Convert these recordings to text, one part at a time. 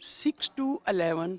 6 to 11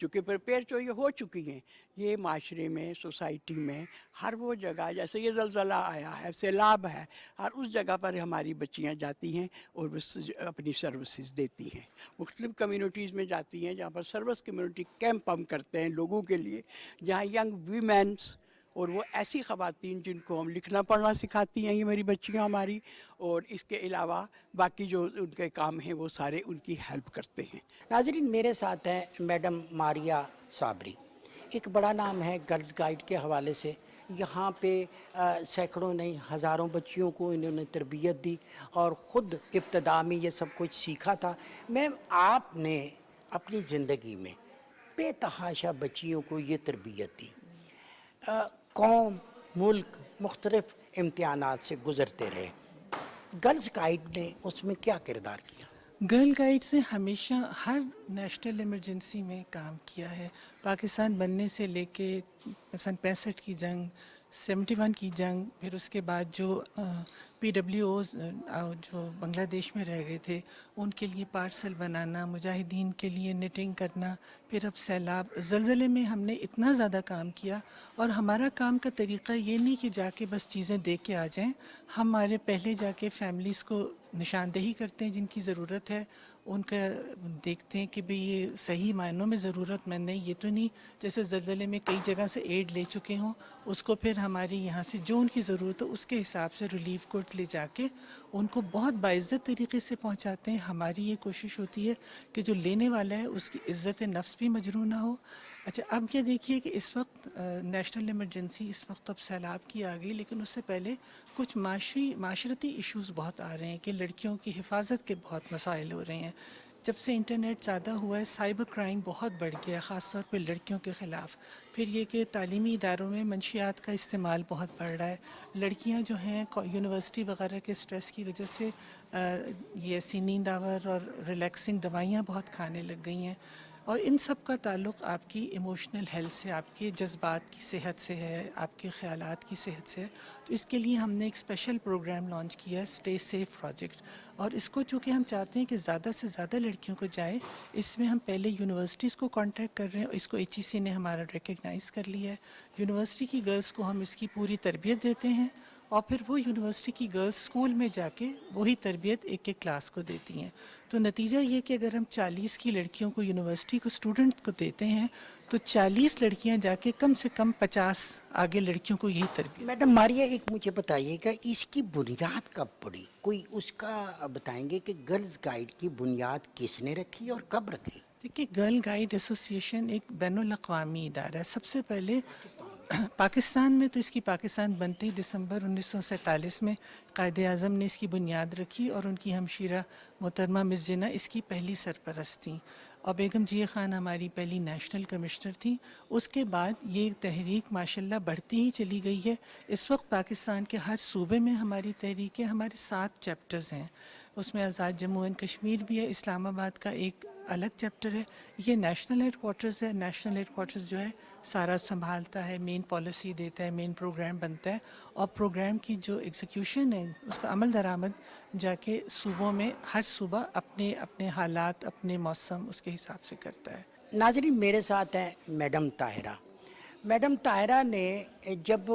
چونکہ prepare تو یہ ہو چکی ہیں. یہ معاشرے میں، سوسائٹی میں، ہر وہ جگہ جیسے یہ زلزلہ آیا ہے، سیلاب ہے، ہر اس جگہ پر ہماری بچیاں جاتی ہیں اور بس اپنی سروسز دیتی ہیں. مختلف کمیونٹیز میں جاتی ہیں جہاں پر سروس کمیونٹی کیمپ ہم کرتے ہیں لوگوں کے لیے، جہاں ینگ ویمنس اور وہ ایسی خواتین جن کو ہم لکھنا پڑھنا سکھاتی ہیں، یہ میری بچیاں ہماری، اور اس کے علاوہ باقی جو ان کے کام ہیں وہ سارے ان کی ہیلپ کرتے ہیں. ناظرین، میرے ساتھ ہیں میڈم ماریا صابری. ایک بڑا نام ہے گرلز گائیڈ کے حوالے سے. یہاں پہ سینکڑوں نہیں ہزاروں بچیوں کو انہوں نے تربیت دی اور خود ابتدا میں یہ سب کچھ سیکھا تھا. میم، آپ نے اپنی زندگی میں بے تحاشا بچیوں کو یہ تربیت دی. قوم، ملک مختلف امتحانات سے گزرتے رہے. گرلز گائیڈ نے اس میں کیا کردار کیا؟ گرل گائیڈ سے ہمیشہ ہر نیشنل ایمرجنسی میں کام کیا ہے. پاکستان بننے سے لے کے سن 65 کی جنگ، 71 کی جنگ، پھر اس کے بعد جو PWOs جو بنگلہ دیش میں رہ گئے تھے ان کے لیے پارسل بنانا، مجاہدین کے لیے نیٹنگ کرنا، پھر اب سیلاب، زلزلے میں ہم نے اتنا زیادہ کام کیا. اور ہمارا کام کا طریقہ یہ نہیں کہ جا کے بس چیزیں دے کے آ جائیں. ہمارے پہلے جا کے فیملیز کو نشاندہی کرتے ہیں جن کی ضرورت ہے، ان کا دیکھتے ہیں کہ بھئی یہ صحیح معنوں میں ضرورت مند ہے، یہ تو نہیں جیسے زلزلے میں کئی جگہ سے ایڈ لے چکے ہوں، اس کو پھر ہماری یہاں سے جو ان کی ضرورت ہو اس کے حساب سے ریلیف گڈز لے جا کے ان کو بہت باعزت طریقے سے پہنچاتے ہیں. ہماری یہ کوشش ہوتی ہے کہ جو لینے والا ہے اس کی عزت نفس بھی مجروح نہ ہو. اچھا، اب یہ دیکھیے کہ اس وقت نیشنل ایمرجنسی اس وقت اب سیلاب کی آ گئی، لیکن اس سے پہلے کچھ معاشرتی ایشوز بہت آ رہے ہیں کہ لڑکیوں کی حفاظت کے بہت مسائل ہو رہے ہیں. جب سے انٹرنیٹ زیادہ ہوا ہے سائبر کرائم بہت بڑھ گیا ہے، خاص طور پہ لڑکیوں کے خلاف. پھر یہ کہ تعلیمی اداروں میں منشیات کا استعمال بہت بڑھ رہا ہے. لڑکیاں جو ہیں یونیورسٹی وغیرہ کے سٹریس کی وجہ سے یہ ایسی نیند آور اور ریلیکسنگ دوائیاں بہت کھانے لگ گئی ہیں. اور ان سب کا تعلق آپ کی ایموشنل ہیلتھ سے، آپ کے جذبات کی صحت سے ہے، آپ کے خیالات کی صحت سے ہے. تو اس کے لیے ہم نے ایک اسپیشل پروگرام لانچ کیا ہے، اسٹے سیف پروجیکٹ. اور اس کو چونکہ ہم چاہتے ہیں کہ زیادہ سے زیادہ لڑکیوں کو جائے، اس میں ہم پہلے یونیورسٹیز کو کانٹیکٹ کر رہے ہیں. اس کو HEC نے ہمارا ریکگنائز کر لیا ہے. یونیورسٹی کی گرلز کو ہم اس کی پوری تربیت دیتے ہیں اور پھر وہ یونیورسٹی کی گرلز اسکول میں جا کے وہی تربیت ایک ایک کلاس کو دیتی ہیں. تو نتیجہ یہ کہ اگر ہم 40 کی لڑکیوں کو یونیورسٹی کو اسٹوڈنٹ کو دیتے ہیں تو 40 لڑکیاں جا کے کم سے کم 50 آگے لڑکیوں کو یہی تربیت. میڈم ماریا، ایک مجھے بتائیے کہ اس کی بنیاد کب پڑی؟ کوئی اس کا بتائیں گے کہ گرلز گائیڈ کی بنیاد کس نے رکھی اور کب رکھی؟ دیکھیے، گرل گائیڈ ایسوسیشن ایک بین الاقوامی ادارہ ہے. سب سے پہلے پاکستان میں تو اس کی پاکستان بنتے ہی دسمبر 1947 میں قائد اعظم نے اس کی بنیاد رکھی اور ان کی ہمشیرہ محترمہ مس جناح اس کی پہلی سرپرست تھیں. اور بیگم جیہ خان ہماری پہلی نیشنل کمشنر تھیں. اس کے بعد یہ تحریک ماشاءاللہ بڑھتی ہی چلی گئی ہے. اس وقت پاکستان کے ہر صوبے میں ہماری تحریک ہے. ہمارے 7 چیپٹرز ہیں. اس میں آزاد جموں اینڈ کشمیر بھی ہے، اسلام آباد کا ایک الگ چیپٹر ہے. یہ نیشنل ہیڈ کوارٹرز ہے. نیشنل ہیڈ کوارٹرز جو ہے سارا سنبھالتا ہے، مین پالیسی دیتا ہے، مین پروگرام بنتا ہے، اور پروگرام کی جو ایگزیکیوشن ہے اس کا عمل درآمد جا کے صوبوں میں ہر صوبہ اپنے اپنے حالات، اپنے موسم اس کے حساب سے کرتا ہے. ناظرین، میرے ساتھ ہیں میڈم طاہرہ. میڈم طاہرہ نے جب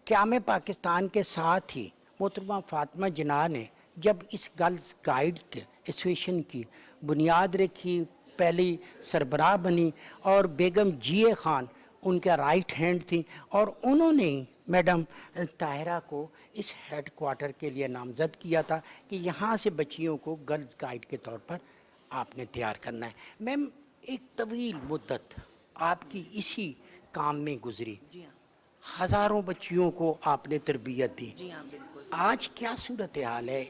قیام پاکستان کے ساتھ ہی محترمہ فاطمہ جناح نے جب اس گرلز گائیڈ کے ایسوسیشن کی بنیاد رکھی، پہلی سربراہ بنی، اور بیگم جیہ خان ان کا رائٹ ہینڈ تھیں، اور انہوں نے میڈم طاہرہ کو اس ہیڈ کوارٹر کے لیے نامزد کیا تھا کہ یہاں سے بچیوں کو گرلز گائیڈ کے طور پر آپ نے تیار کرنا ہے. میم، ایک طویل مدت آپ کی اسی کام میں گزری. جی ہاں. ہزاروں بچیوں کو آپ نے تربیت دی. جی ہاں، بالکل. آج کیا صورتحال ہے؟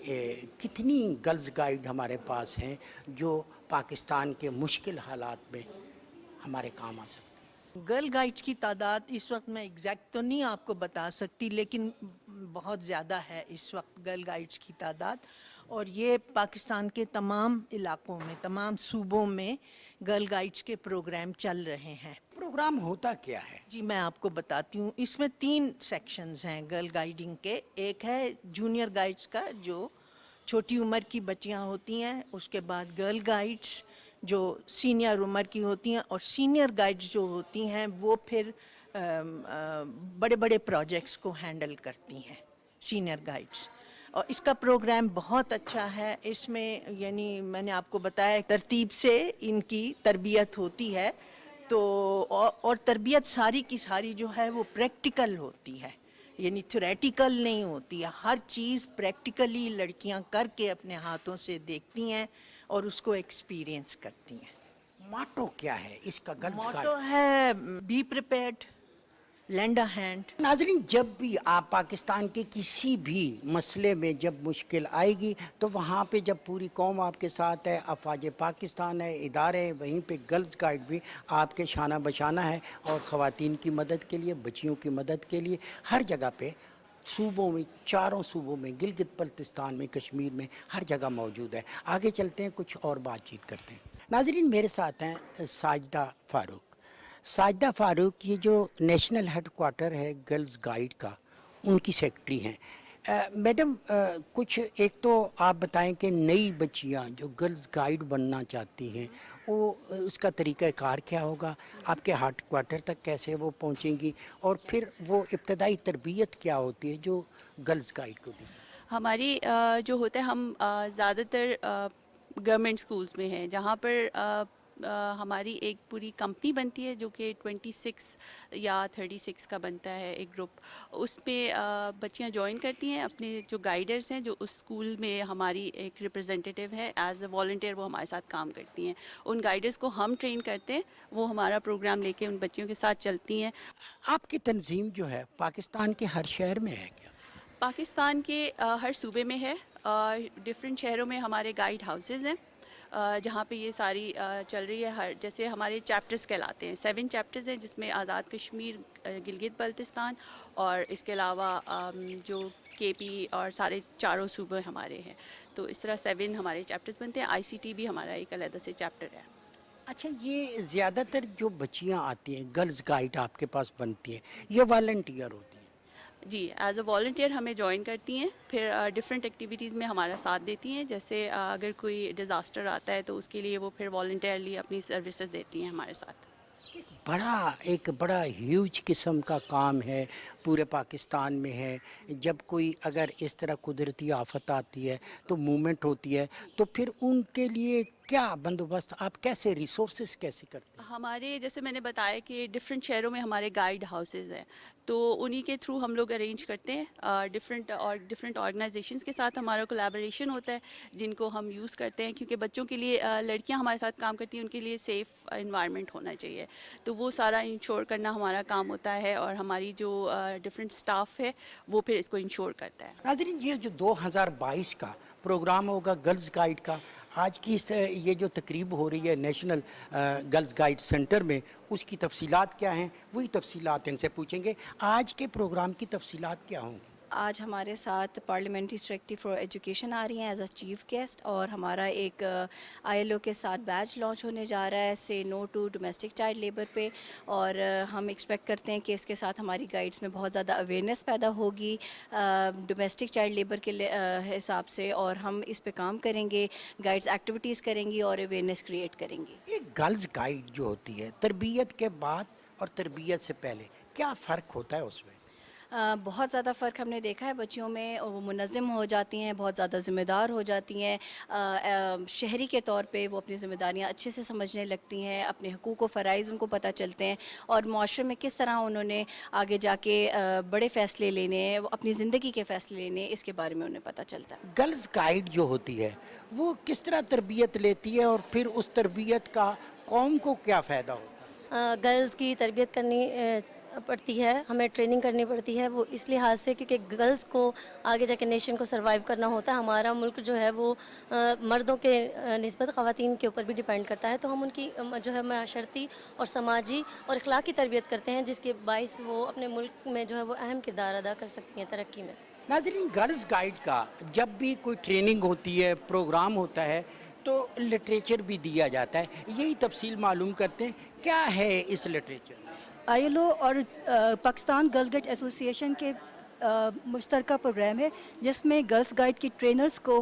کتنی گرلز گائیڈ ہمارے پاس ہیں جو پاکستان کے مشکل حالات میں ہمارے کام آ سکتے ہیں؟ گرل گائیڈس کی تعداد اس وقت میں ایگزیکٹ تو نہیں آپ کو بتا سکتی، لیکن بہت زیادہ ہے اس وقت گرل گائیڈس کی تعداد. اور یہ پاکستان کے تمام علاقوں میں، تمام صوبوں میں گرل گائیڈس کے پروگرام چل رہے ہیں. پروگرام ہوتا کیا ہے؟ جی میں آپ کو بتاتی ہوں. اس میں 3 سیکشنز ہیں گرل گائیڈنگ کے. ایک ہے جونیئر گائیڈس کا جو چھوٹی عمر کی بچیاں ہوتی ہیں، اس کے بعد گرل گائیڈس جو سینئر عمر کی ہوتی ہیں، اور سینئر گائیڈ جو ہوتی ہیں وہ پھر بڑے بڑے پروجیکٹس کو ہینڈل کرتی ہیں، سینئر گائیڈس. اور اس کا پروگرام بہت اچھا ہے. اس میں یعنی میں نے آپ کو بتایا ترتیب سے ان کی تربیت ہوتی ہے، تو اور تربیت ساری کی ساری جو ہے وہ پریکٹیکل ہوتی ہے، یعنی تھیوریٹیکل نہیں ہوتی ہے. ہر چیز پریکٹیکلی لڑکیاں کر کے اپنے ہاتھوں سے دیکھتی ہیں اور اس کو ایکسپیرینس کرتی ہیں. ماٹو کیا ہے اس کا گرلز گائیڈ؟ موٹو ہے be prepared, lend a hand. ناظرین، جب بھی آپ پاکستان کے کسی بھی مسئلے میں جب مشکل آئے گی تو وہاں پہ جب پوری قوم آپ کے ساتھ ہے، افواج پاکستان ہے، ادارے ہیں، وہیں پہ گرلز گائیڈ بھی آپ کے شانہ بشانہ ہے، اور خواتین کی مدد کے لیے، بچیوں کی مدد کے لیے ہر جگہ پہ صوبوں میں، چاروں صوبوں میں، گلگت بلتستان میں، کشمیر میں، ہر جگہ موجود ہے. آگے چلتے ہیں، کچھ اور بات چیت کرتے ہیں. ناظرین، میرے ساتھ ہیں ساجدہ فاروق. ساجدہ فاروق یہ جو نیشنل ہیڈ کوارٹر ہے گرلز گائیڈ کا، ان کی سیکرٹری ہیں. میڈم، کچھ ایک تو آپ بتائیں کہ نئی بچیاں جو گرلز گائیڈ بننا چاہتی ہیں وہ اس کا طریقہ کار کیا ہوگا، آپ کے ہیڈ کوارٹر تک کیسے وہ پہنچیں گی، اور پھر وہ ابتدائی تربیت کیا ہوتی ہے جو گرلز گائیڈ کو دی؟ ہماری جو ہوتا ہے، ہم زیادہ تر گورنمنٹ سکولز میں ہیں، جہاں پر ہماری ایک پوری کمپنی بنتی ہے جو کہ 26 یا 36 کا بنتا ہے ایک گروپ. اس پہ بچیاں جوائن کرتی ہیں، اپنے جو گائیڈرز ہیں جو اس اسکول میں ہماری ایک ریپرزینٹیو ہے، ایز اے والنٹیئر وہ ہمارے ساتھ کام کرتی ہیں. ان گائیڈرز کو ہم ٹرین کرتے ہیں، وہ ہمارا پروگرام لے کے ان بچیوں کے ساتھ چلتی ہیں. آپ کی تنظیم جو ہے پاکستان کے ہر شہر میں ہے کیا؟ پاکستان کے ہر صوبے میں ہے، ڈفرینٹ شہروں میں ہمارے گائیڈ ہاؤسز ہیں جہاں پہ یہ ساری چل رہی ہے. جیسے ہمارے چیپٹرز کہلاتے ہیں، 7 چیپٹرز ہیں، جس میں آزاد کشمیر، گلگت بلتستان، اور اس کے علاوہ جو کے پی اور سارے چاروں صوبے ہمارے ہیں. تو اس طرح 7 ہمارے چیپٹرز بنتے ہیں. ICT بھی ہمارا ایک علیحدہ سے چیپٹر ہے. اچھا، یہ زیادہ تر جو بچیاں آتی ہیں گرلز گائیڈ آپ کے پاس بنتی ہیں، یہ والنٹیئر ہوتی ہیں؟ جی، ایز اے والنٹیئر ہمیں جوائن کرتی ہیں، پھر ڈفرینٹ ایکٹیویٹیز میں ہمارا ساتھ دیتی ہیں. جیسے اگر کوئی ڈیزاسٹر آتا ہے تو اس کے لیے وہ پھر والنٹیئرلی اپنی سروسز دیتی ہیں ہمارے ساتھ. ایک بڑا ہیوج قسم کا کام ہے، پورے پاکستان میں ہے. جب کوئی اگر اس طرح قدرتی آفت آتی ہے تو موومنٹ ہوتی ہے، تو پھر ان کے لیے کیا بندوبست، آپ کیسے ریسورسز کیسے کرتے ہیں؟ ہمارے جیسے میں نے بتایا کہ ڈفرینٹ شہروں میں ہمارے گائیڈ ہاؤسز ہیں، تو انہی کے تھرو ہم لوگ ارینج کرتے ہیں. ڈفرینٹ آرگنائزیشنس کے ساتھ ہمارا کولیبوریشن ہوتا ہے، جن کو ہم یوز کرتے ہیں، کیونکہ بچوں کے لیے لڑکیاں ہمارے ساتھ کام کرتی ہیں، ان کے لیے سیف انوائرمنٹ ہونا چاہیے. تو وہ سارا انشور کرنا ہمارا کام ہوتا ہے، اور ہماری جو ڈفرینٹ اسٹاف ہے وہ پھر اس کو انشور کرتا ہے. ناظرین، یہ جو 2022 کا پروگرام ہوگا گرلز گائیڈ کا، آج کی یہ جو تقریب ہو رہی ہے نیشنل گرلز گائیڈ سینٹر میں، اس کی تفصیلات کیا ہیں، وہی تفصیلات ان سے پوچھیں گے. آج کے پروگرام کی تفصیلات کیا ہوں گی؟ آج ہمارے ساتھ پارلیمنٹری سیکریٹری فار ایجوکیشن آ رہی ہیں ایز اے چیف گیسٹ، اور ہمارا ایک ILO کے ساتھ بیچ لانچ ہونے جا رہا ہے، سے نو ٹو ڈومیسٹک چائلڈ لیبر پہ. اور ہم ایکسپیکٹ کرتے ہیں کہ اس کے ساتھ ہماری گائیڈس میں بہت زیادہ اویئرنیس پیدا ہوگی ڈومیسٹک چائلڈ لیبر کے حساب سے، اور ہم اس پہ کام کریں گے، گائیڈس ایکٹیویٹیز کریں گی اور اویئرنیس کریٹ کریں گی. یہ گرلز گائیڈ جو ہوتی ہے، تربیت کے بعد اور تربیت سے پہلے کیا فرق ہوتا ہے اس میں؟ بہت زیادہ فرق ہم نے دیکھا ہے بچیوں میں. وہ منظم ہو جاتی ہیں، بہت زیادہ ذمہ دار ہو جاتی ہیں، شہری کے طور پہ وہ اپنی ذمہ داریاں اچھے سے سمجھنے لگتی ہیں، اپنے حقوق و فرائض ان کو پتہ چلتے ہیں، اور معاشرے میں کس طرح انہوں نے آگے جا کے بڑے فیصلے لینے ہیں، اپنی زندگی کے فیصلے لینے ہیں، اس کے بارے میں انہیں پتہ چلتا ہے. گرلز گائیڈ جو ہوتی ہے وہ کس طرح تربیت لیتی ہے، اور پھر اس تربیت کا قوم کو کیا فائدہ ہوتا ہے؟ گرلز کی تربیت کرنی پڑتی ہے، ہمیں ٹریننگ کرنی پڑتی ہے، وہ اس لحاظ سے کیونکہ گرلز کو آگے جا کے نیشن کو سروائیو کرنا ہوتا ہے. ہمارا ملک جو ہے وہ مردوں کے نسبت خواتین کے اوپر بھی ڈیپینڈ کرتا ہے، تو ہم ان کی جو ہے معاشرتی اور سماجی اور اخلاقی تربیت کرتے ہیں، جس کے باعث وہ اپنے ملک میں جو ہے وہ اہم کردار ادا کر سکتی ہیں ترقی میں. ناظرین، گرلز گائیڈ کا جب بھی کوئی ٹریننگ ہوتی ہے، پروگرام ہوتا ہے، تو لٹریچر بھی دیا جاتا ہے. یہی تفصیل معلوم کرتے ہیں، کیا ہے اس لٹریچر؟ ILO اور پاکستان گرل گائیڈ ایسوسی ایشن کے مشترکہ پروگرام ہے، جس میں گرلز گائیڈ کی ٹرینرز کو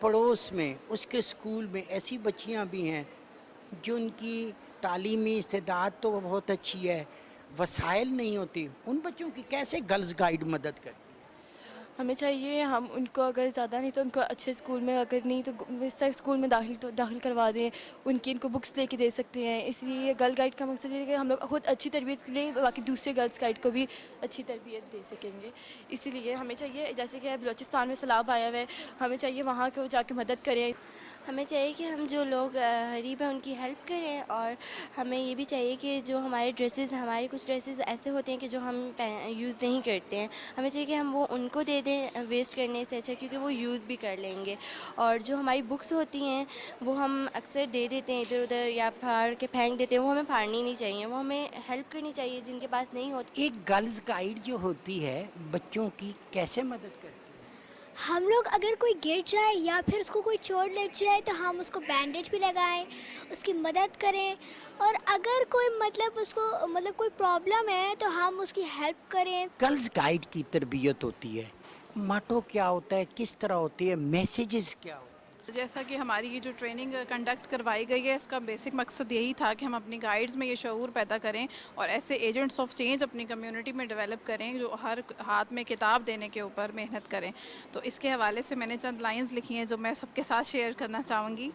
پڑوس میں اس کے اسکول میں ایسی بچیاں بھی ہیں جن کی تعلیمی استعداد تو بہت اچھی ہے، وسائل نہیں ہوتی، ان بچوں کی کیسے گرلز گائیڈ مدد کرتی ہے؟ ہمیں چاہیے ہم ان کو اگر زیادہ نہیں تو ان کو اچھے اسکول میں، اگر نہیں تو اس طرح اسکول میں داخل کروا دیں، ان کو بکس لے کے دے سکتے ہیں. اس لیے گرل گائیڈ کا مقصد یہ ہے کہ ہم لوگ خود اچھی تربیت لیں، باقی دوسرے گرلس گائیڈ کو بھی اچھی تربیت دے سکیں گے. اسی لیے ہمیں چاہیے، جیسے کہ بلوچستان میں سیلاب آیا ہوا ہے، ہمیں چاہیے وہاں کو جا کے مدد کریں. ہمیں چاہیے کہ ہم جو لوگ غریب ہیں ان کی ہیلپ کریں، اور ہمیں یہ بھی چاہیے کہ جو ہمارے ڈریسز، ہمارے کچھ ڈریسز ایسے ہوتے ہیں کہ جو ہم یوز نہیں کرتے ہیں، ہمیں چاہیے کہ ہم وہ ان کو دے دیں ویسٹ کرنے سے اچھا، کیونکہ وہ یوز بھی کر لیں گے. اور جو ہماری بکس ہوتی ہیں وہ ہم اکثر دے دیتے ہیں ادھر ادھر یا پھاڑ کے پھینک دیتے ہیں، وہ ہمیں پھاڑنی نہیں چاہیے، وہ ہمیں ہیلپ کرنی چاہیے جن کے پاس نہیں ہوتی. ایک گرلز گائیڈ جو ہوتی ہے بچوں کی کیسے مدد کرتی ہے؟ ہم لوگ اگر کوئی گر جائے یا پھر اس کو کوئی چوٹ لگ جائے تو ہم اس کو بینڈیج بھی لگائیں، اس کی مدد کریں، اور اگر کوئی اس کو کوئی پرابلم ہے تو ہم اس کی ہیلپ کریں. گرلز گائیڈ کی تربیت ہوتی ہے، ماٹو کیا ہوتا ہے، کس طرح ہوتی ہے، میسیجز کیا ہوتے ہیں؟ جیسا کہ ہماری یہ جو ٹریننگ کنڈکٹ کروائی گئی ہے، اس کا بیسک مقصد یہی تھا کہ ہم اپنی گائیڈز میں یہ شعور پیدا کریں اور ایسے ایجنٹس آف چینج اپنی کمیونٹی میں ڈیولپ کریں جو ہر ہاتھ میں کتاب دینے کے اوپر محنت کریں. تو اس کے حوالے سے میں نے چند لائنز لکھی ہیں جو میں سب کے ساتھ شیئر کرنا چاہوں گی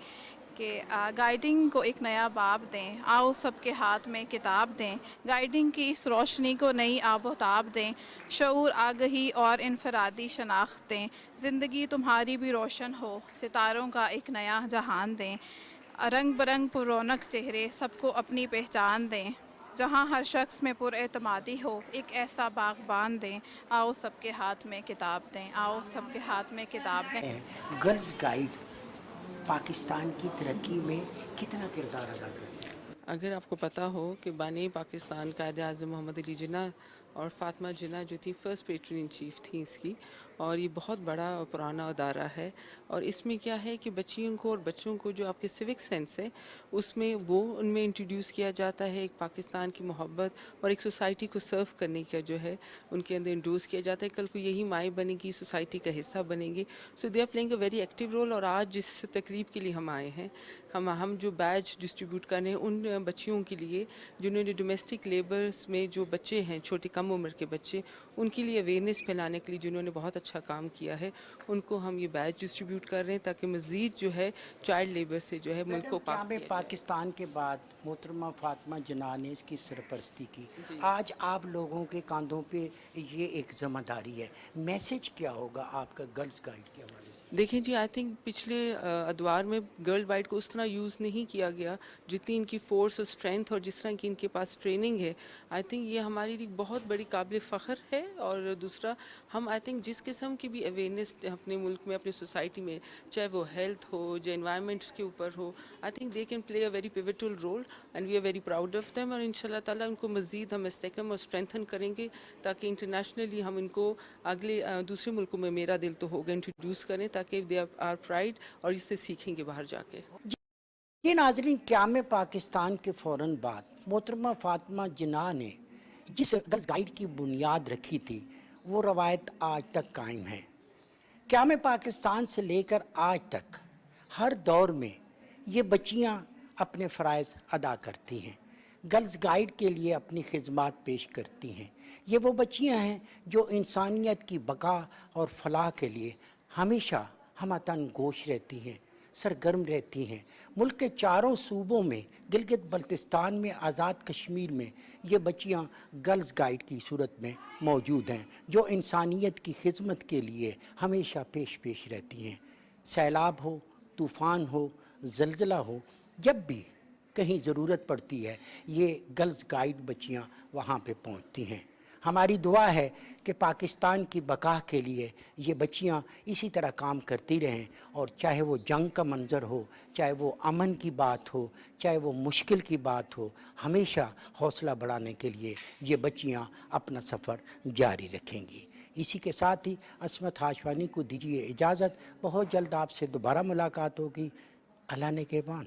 کہ گائیڈنگ کو ایک نیا باب دیں، آؤ سب کے ہاتھ میں کتاب دیں، گائیڈنگ کی اس روشنی کو نئی آب و تاب دیں، شعور، آگہی اور انفرادی شناخت دیں، زندگی تمہاری بھی روشن ہو، ستاروں کا ایک نیا جہان دیں، رنگ برنگ پر رونق چہرے سب کو اپنی پہچان دیں، جہاں ہر شخص میں پر اعتمادی ہو، ایک ایسا باغبان دیں، آؤ سب کے ہاتھ میں کتاب دیں، آؤ سب کے ہاتھ میں کتاب دیں. گرلز گائیڈ پاکستان کی ترقی میں کتنا کردار ادا کرتی ہے؟ اگر آپ کو پتہ ہو کہ بانی پاکستان قائد اعظم محمد علی جناح اور فاطمہ جناح جو تھی فرسٹ پیٹرن ان چیف تھیں اس کی، اور یہ بہت بڑا اور پرانا ادارہ ہے، اور اس میں کیا ہے کہ بچیوں کو اور بچوں کو جو آپ کے سوک سینس ہے اس میں وہ ان میں انٹروڈیوس کیا جاتا ہے، ایک پاکستان کی محبت اور ایک سوسائٹی کو سرو کرنے کا جو ہے ان کے اندر انڈوس کیا جاتا ہے. کل کو یہی مائیں بنے گی، سوسائٹی کا حصہ بنیں گی. So they are playing a very active role. اور آج جس تقریب کے لیے ہم آئے ہیں، ہم جو بیج ڈسٹریبیوٹ کر رہے ہیں ان بچیوں کے لیے جنہوں نے ڈومیسٹک لیبرز میں جو بچے ہیں، چھوٹے کم عمر کے بچے، ان کے لیے اویئرنیس پھیلانے کے لیے جنہوں نے بہت اچھا کام کیا ہے، ان کو ہم یہ بیج ڈسٹریبیوٹ کر رہے ہیں تاکہ مزید جو ہے چائلڈ لیبر سے جو ہے ملک کو پاک کیا جائے. پاکستان کے بعد محترمہ فاطمہ جناح نے اس کی سرپرستی کی، آج آپ لوگوں کے کاندھوں پہ یہ ایک ذمہ داری ہے، میسج کیا ہوگا آپ کا گرلز گائیڈ کے حوالے سے؟ دیکھیں جی، آئی تھنک پچھلے ادوار میں گرل گائیڈ کو اس طرح یوز نہیں کیا گیا جتنی ان کی فورس اور اسٹرینتھ اور جس طرح کی ان کے پاس ٹریننگ ہے. آئی تھنک یہ ہماری لیے بہت بڑی قابل فخر ہے. اور دوسرا، ہم آئی تھنک جس قسم کی بھی اویئرنیس اپنے ملک میں، اپنی سوسائٹی میں، چاہے وہ ہیلتھ ہو، جو انوائرمنٹ کے اوپر ہو، I think they can play a very pivotal role and we are very proud of them. اور ان شاء اللہ تعالیٰ ان کو مزید ہم استحکام اور اسٹرینتھن کریں گے تاکہ انٹرنیشنلی ہم ان کو اگلے دوسرے ملکوں میں، میرا دل تو ہوگا، انٹروڈیوس کریں تاکہ دے آر پرائڈ اور اس سے سیکھیں گے باہر جا کے. یہ ناظرین، قیام پاکستان کے فوراً بعد محترمہ فاطمہ جناح نے جس گرلز گائیڈ کی بنیاد رکھی تھی وہ روایت آج تک قائم ہے. قیام پاکستان سے لے کر آج تک ہر دور میں یہ بچیاں اپنے فرائض ادا کرتی ہیں، گرلز گائیڈ کے لیے اپنی خدمات پیش کرتی ہیں. یہ وہ بچیاں ہیں جو انسانیت کی بقا اور فلاح کے لیے ہمیشہ ہمہ تن گوش رہتی ہیں، سرگرم رہتی ہیں. ملک کے چاروں صوبوں میں، گلگت بلتستان میں، آزاد کشمیر میں یہ بچیاں گرلز گائیڈ کی صورت میں موجود ہیں جو انسانیت کی خدمت کے لیے ہمیشہ پیش رہتی ہیں. سیلاب ہو، طوفان ہو، زلزلہ ہو، جب بھی کہیں ضرورت پڑتی ہے یہ گرلز گائیڈ بچیاں وہاں پہ پہنچتی ہیں. ہماری دعا ہے کہ پاکستان کی بقا کے لیے یہ بچیاں اسی طرح کام کرتی رہیں، اور چاہے وہ جنگ کا منظر ہو، چاہے وہ امن کی بات ہو، چاہے وہ مشکل کی بات ہو، ہمیشہ حوصلہ بڑھانے کے لیے یہ بچیاں اپنا سفر جاری رکھیں گی. اسی کے ساتھ ہی عصمت ہاشوانی کو دیجیے اجازت. بہت جلد آپ سے دوبارہ ملاقات ہوگی. اللہ نگہبان.